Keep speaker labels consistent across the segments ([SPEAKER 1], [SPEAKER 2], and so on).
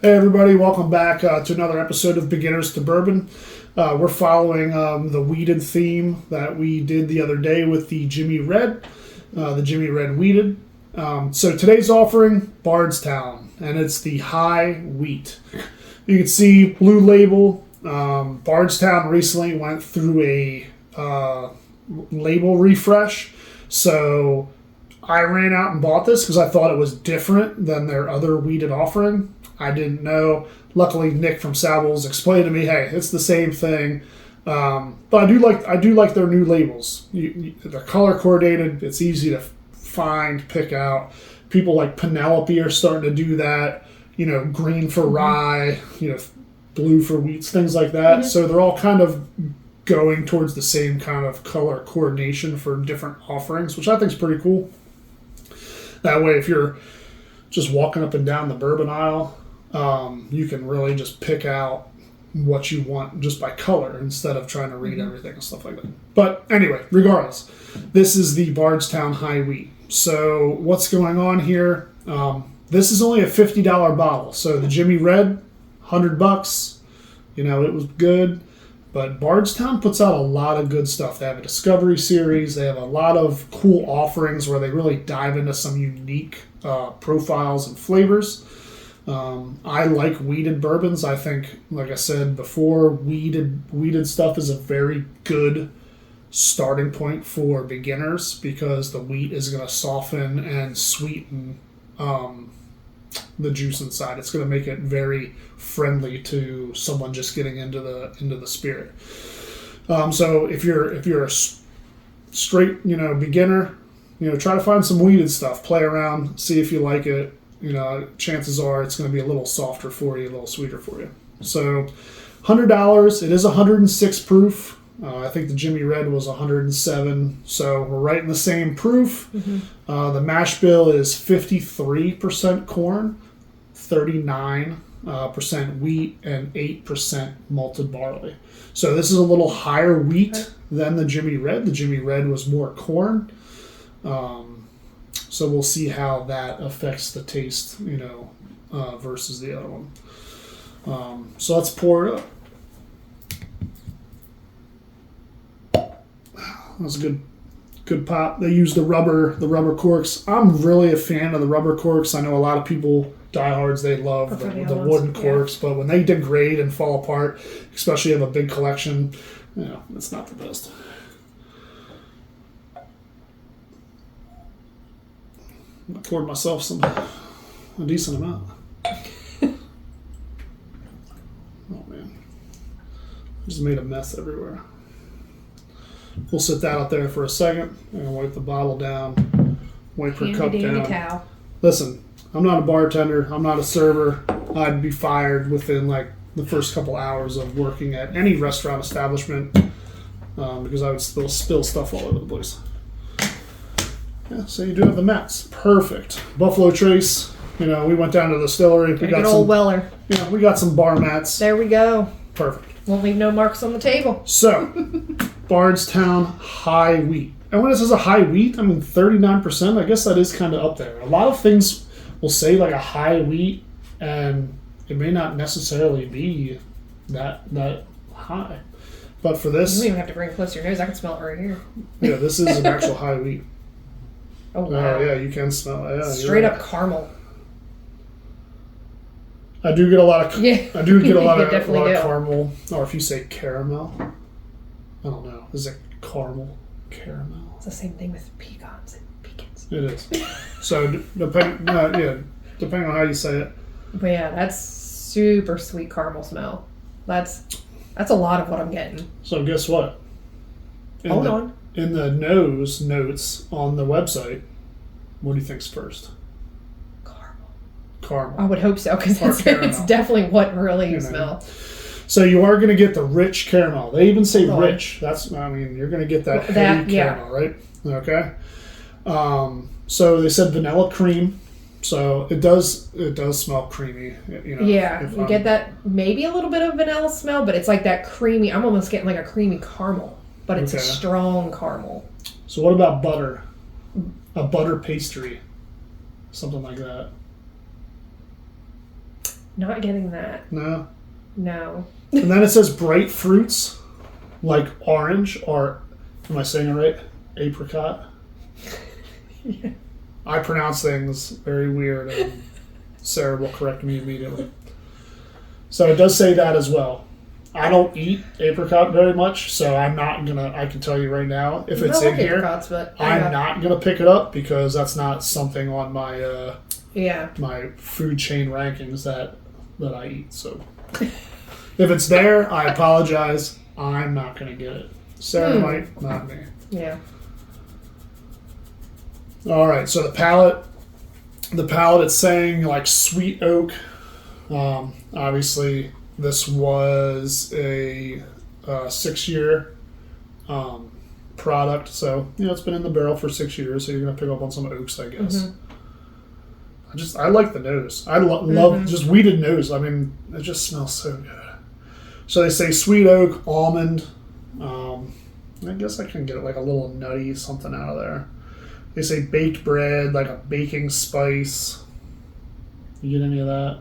[SPEAKER 1] Hey everybody, welcome back to another episode of Beginners to Bourbon. We're following the wheated theme that we did the other day with the Jimmy Red, wheated. So today's offering, Bardstown, and it's the high wheat. You can see blue label. Bardstown recently went through a label refresh, so I ran out and bought this because I thought it was different than their other wheated offering. I didn't know. Luckily, Nick from Savills explained to me, "Hey, it's the same thing." But I do like their new labels. They're color coordinated. It's easy to find, pick out. People like Penelope are starting to do that. You know, green for rye. You know, blue for wheats, things like that. Mm-hmm. So they're all kind of going towards the same kind of color coordination for different offerings, which I think is pretty cool. That way, if you're just walking up and down the bourbon aisle, you can really just pick out what you want just by color instead of trying to read everything and stuff like that. But anyway, regardless, this is the Bardstown High Wheat. So what's going on here? This is only a $50 bottle. So the Jimmy Red, $100. You know, it was good. But Bardstown puts out a lot of good stuff. They have a Discovery series. They have a lot of cool offerings where they really dive into some unique profiles and flavors. I like wheated bourbons. I think, like I said before, wheated stuff is a very good starting point for beginners because the wheat is going to soften and sweeten the juice inside. It's going to make it very friendly to someone just getting into the spirit. So if you're a straight beginner, try to find some wheated stuff, play around, see if you like it. Chances are it's going to be a little softer for you, a little sweeter for you. So $100. It is 106 proof. I think the Jimmy Red was 107. So we're right in the same proof. Mm-hmm. The mash bill is 53% corn, 39% wheat, and 8% malted barley. So this is a little higher wheat than the Jimmy Red. The Jimmy Red was more corn. So we'll see how that affects the taste, versus the other one. So let's pour it up. That was a good pop. They use the rubber corks. I'm really a fan of the rubber corks. I know a lot of people, diehards, they love the wooden corks, but when they degrade and fall apart, especially if you have a big collection, it's not the best. I poured myself a decent amount. Oh man, I just made a mess everywhere. We'll sit that out there for a second and wipe the bottle down, wipe her cup down. Cow. Listen, I'm not a bartender. I'm not a server. I'd be fired within the first couple hours of working at any restaurant establishment because I would spill stuff all over the place. Yeah, so you do have the mats. Perfect. Buffalo Trace. We went down to the distillery. We got old Weller. We got some bar mats.
[SPEAKER 2] There we go.
[SPEAKER 1] Perfect.
[SPEAKER 2] Won't leave no marks on the table.
[SPEAKER 1] So, Bardstown High Wheat. And when it says a high wheat, 39%, I guess that is kind of up there. A lot of things will say a high wheat, and it may not necessarily be that high. But for this...
[SPEAKER 2] You don't even have to bring it close to your nose. I can smell it right here.
[SPEAKER 1] Yeah, this is an actual high wheat.
[SPEAKER 2] Oh, wow.
[SPEAKER 1] Yeah, you can smell it. Yeah,
[SPEAKER 2] straight up caramel.
[SPEAKER 1] I do get a lot of
[SPEAKER 2] of
[SPEAKER 1] caramel, or if you say caramel, I don't know. Is it caramel? Caramel?
[SPEAKER 2] It's the same thing with pecans and pecans.
[SPEAKER 1] It is. So depending on how you say it.
[SPEAKER 2] But yeah, that's super sweet caramel smell. That's a lot of what I'm getting.
[SPEAKER 1] So guess what?
[SPEAKER 2] Hold on.
[SPEAKER 1] In the notes on the website, what do you think's first? Caramel.
[SPEAKER 2] I would hope so, because it's definitely what really you smell.
[SPEAKER 1] So you are going to get the rich caramel. They even say rich. You're going to get that heavy caramel, right? Okay. So they said vanilla cream. So it does smell creamy.
[SPEAKER 2] Yeah, you get that maybe a little bit of vanilla smell, but it's like that creamy. I'm almost getting like a creamy caramel, but it's a strong caramel.
[SPEAKER 1] So what about butter? A butter pastry, something like that.
[SPEAKER 2] Not getting that.
[SPEAKER 1] No.
[SPEAKER 2] No.
[SPEAKER 1] And then it says bright fruits like orange or, am I saying it right? Apricot.
[SPEAKER 2] Yeah.
[SPEAKER 1] I pronounce things very weird, and Sarah will correct me immediately. So it does say that as well. I don't eat apricot very much, so I'm not gonna. I can tell you right now, if it's in here,
[SPEAKER 2] but
[SPEAKER 1] I'm not gonna pick it up because that's not something on my
[SPEAKER 2] yeah,
[SPEAKER 1] my food chain rankings that I eat. So if it's there, I apologize. I'm not gonna get it. Sarah might, not me.
[SPEAKER 2] Yeah.
[SPEAKER 1] All right. So the palate, it's saying like sweet oak. Obviously, this was a 6-year product, so it's been in the barrel for 6 years. So you're gonna pick up on some oaks, I guess. I like the nose. I love just weeded nose. I mean, it just smells so good. So they say sweet oak, almond. I guess I can get like a little nutty something out of there. They say baked bread, like a baking spice. You get any of that?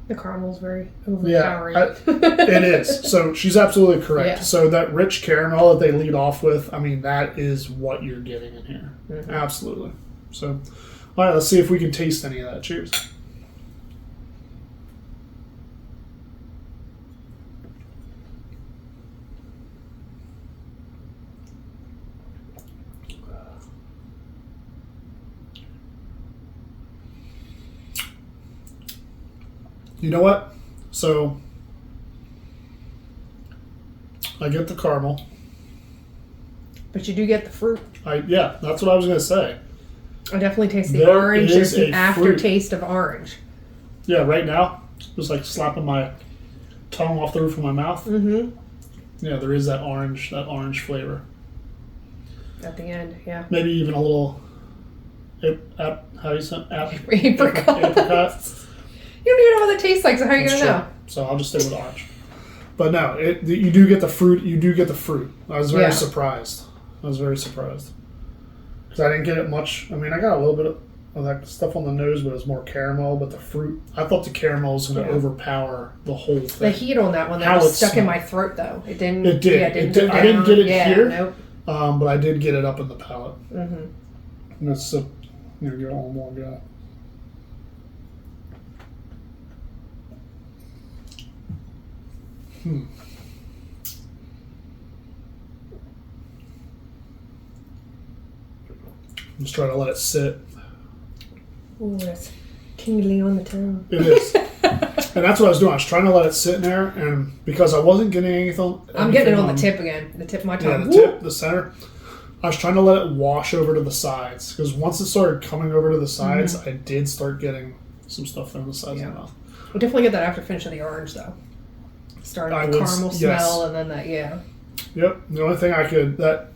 [SPEAKER 2] The caramel's very overpowering.
[SPEAKER 1] Yeah, it is. So she's absolutely correct.
[SPEAKER 2] Yeah.
[SPEAKER 1] So that rich caramel that they lead off with, I mean, that is what you're getting in here. Absolutely. So, all right, let's see if we can taste any of that. Cheers. You know what? So, I get the caramel.
[SPEAKER 2] But you do get the fruit.
[SPEAKER 1] Yeah, that's what I was going to say.
[SPEAKER 2] I definitely taste the
[SPEAKER 1] There
[SPEAKER 2] orange.
[SPEAKER 1] is
[SPEAKER 2] There's the
[SPEAKER 1] a
[SPEAKER 2] aftertaste of orange.
[SPEAKER 1] Yeah, right now, just like slapping my tongue off the roof of my mouth. Yeah, there is that orange flavor.
[SPEAKER 2] At the end, yeah.
[SPEAKER 1] Maybe even a little, how do you say it?
[SPEAKER 2] Apricot. You don't even know what that tastes like, so how are you going to know?
[SPEAKER 1] So I'll just stick with orange. But no, you do get the fruit. You do get the fruit. I was very surprised. Because I didn't get it much. I mean, I got a little bit of that stuff on the nose, but it was more caramel. But the fruit, I thought the caramel was going to overpower the whole thing.
[SPEAKER 2] The heat on that one, that was stuck in my throat, though. It didn't.
[SPEAKER 1] It did.
[SPEAKER 2] Yeah,
[SPEAKER 1] it did. I didn't get it here.
[SPEAKER 2] Nope.
[SPEAKER 1] But I did get it up in the palate. Let's get one more go. Just try to let it sit.
[SPEAKER 2] Ooh, that's tingly on the tongue.
[SPEAKER 1] It is. And that's what I was doing. I was trying to let it sit in there, and because I wasn't getting anything.
[SPEAKER 2] I'm getting it on the tip again. The tip of my tongue.
[SPEAKER 1] Yeah, the tip, the center. I was trying to let it wash over to the sides, because once it started coming over to the sides, I did start getting some stuff there on the sides of the mouth.
[SPEAKER 2] We'll definitely get that after finish of the orange, though. Started the caramel smell, and then that,
[SPEAKER 1] Yep. The only thing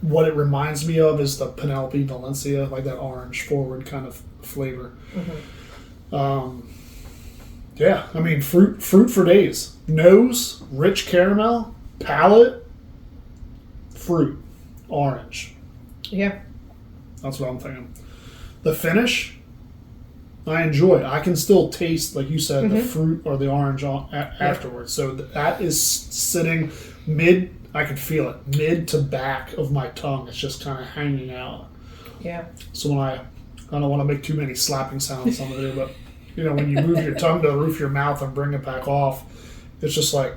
[SPEAKER 1] what it reminds me of is the Penelope Valencia, like that orange forward kind of flavor. Yeah, I mean, fruit for days. Nose, rich caramel, palate, fruit, orange.
[SPEAKER 2] Yeah.
[SPEAKER 1] That's what I'm thinking. The finish, I enjoy. I can still taste, like you said, the fruit or the orange afterwards. So that is sitting mid. I can feel it mid to back of my tongue. It's just kind of hanging out.
[SPEAKER 2] Yeah.
[SPEAKER 1] So when I don't want to make too many slapping sounds on there, but when you move your tongue to the roof of your mouth and bring it back off, it's just like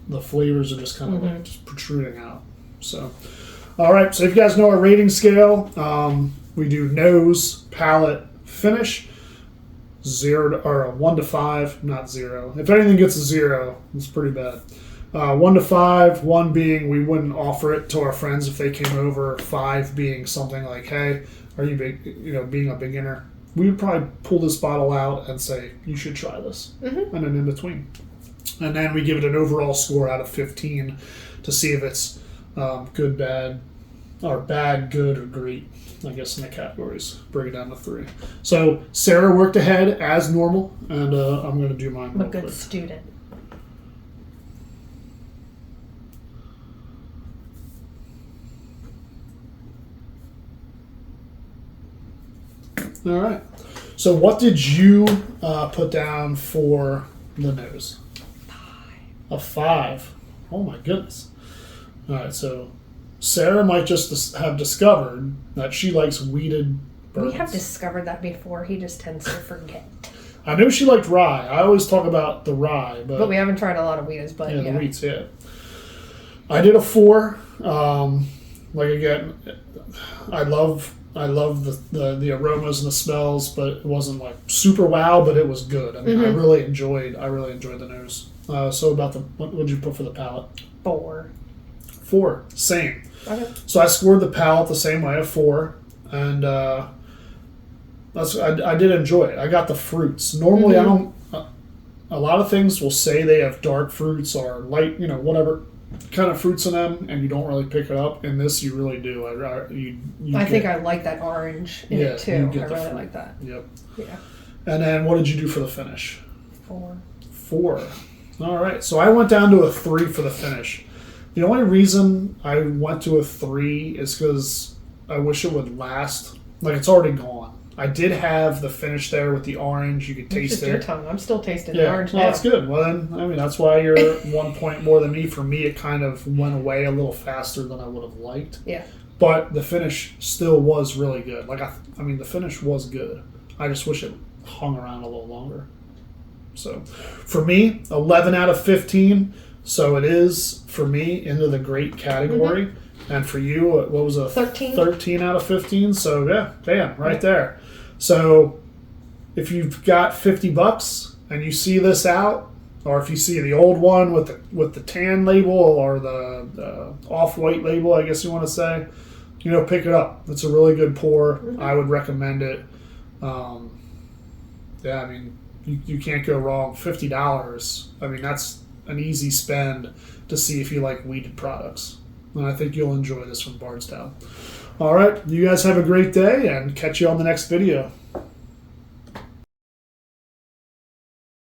[SPEAKER 1] the flavors are just kind of like just protruding out. So, all right. So if you guys know our rating scale, we do nose, palate, finish. 1 to 5, not 0. If anything gets a 0, it's pretty bad. 1 to 5, 1 being we wouldn't offer it to our friends if they came over. 5 being something like, hey, are you being a beginner? We would probably pull this bottle out and say you should try this, and then in between, and then we give it an overall score out of 15 to see if it's good, bad, or bad, good, or great. I guess in the categories, bring it down to 3. So Sarah worked ahead as normal, and I'm going to do mine.
[SPEAKER 2] I'm a good student.
[SPEAKER 1] All right. So what did you put down for the nose?
[SPEAKER 2] 5.
[SPEAKER 1] A 5. Oh my goodness. All right, so Sarah might just have discovered that she likes wheated bourbons.
[SPEAKER 2] We have discovered that before. He just tends to forget.
[SPEAKER 1] I knew she liked rye. I always talk about the rye, but
[SPEAKER 2] we haven't tried a lot of wheats. But
[SPEAKER 1] the wheats, yeah. I did a 4. Like again, I love the aromas and the smells, but it wasn't like super wow, but it was good. I mean, I really enjoyed the nose. So about what did you put for the palate?
[SPEAKER 2] 4.
[SPEAKER 1] 4, same.
[SPEAKER 2] Okay.
[SPEAKER 1] So I scored the palate the same way, a 4, and I did enjoy it. I got the fruits. Normally, I don't. A lot of things will say they have dark fruits or light, whatever kind of fruits in them, and you don't really pick it up. In this, you really do. I
[SPEAKER 2] think I like that orange in it too. I really like that.
[SPEAKER 1] Yep.
[SPEAKER 2] Yeah.
[SPEAKER 1] And then what did you do for the finish?
[SPEAKER 2] 4.
[SPEAKER 1] 4. All right. So I went down to a 3 for the finish. The only reason I went to a 3 is because I wish it would last. Like, it's already gone. I did have the finish there with the orange. You could taste
[SPEAKER 2] just
[SPEAKER 1] it.
[SPEAKER 2] Your tongue. I'm still tasting the orange now.
[SPEAKER 1] That's good. Well, then, I mean, that's why you're 1 point more than me. For me, it kind of went away a little faster than I would have liked.
[SPEAKER 2] Yeah.
[SPEAKER 1] But the finish still was really good. Like, I mean, the finish was good. I just wish it hung around a little longer. So, for me, 11 out of 15. So it is, for me, into the great category. And for you, what was a
[SPEAKER 2] 13?
[SPEAKER 1] 13 out of 15. So, yeah, bam, right there. So if you've got $50 and you see this out, or if you see the old one with the tan label or the off-white label, I guess you want to say, pick it up. It's a really good pour. I would recommend it. Yeah, I mean, you can't go wrong. $50. I mean, that's an easy spend to see if you like wheated products. And I think you'll enjoy this from Bardstown. All right, you guys have a great day, and catch you on the next video.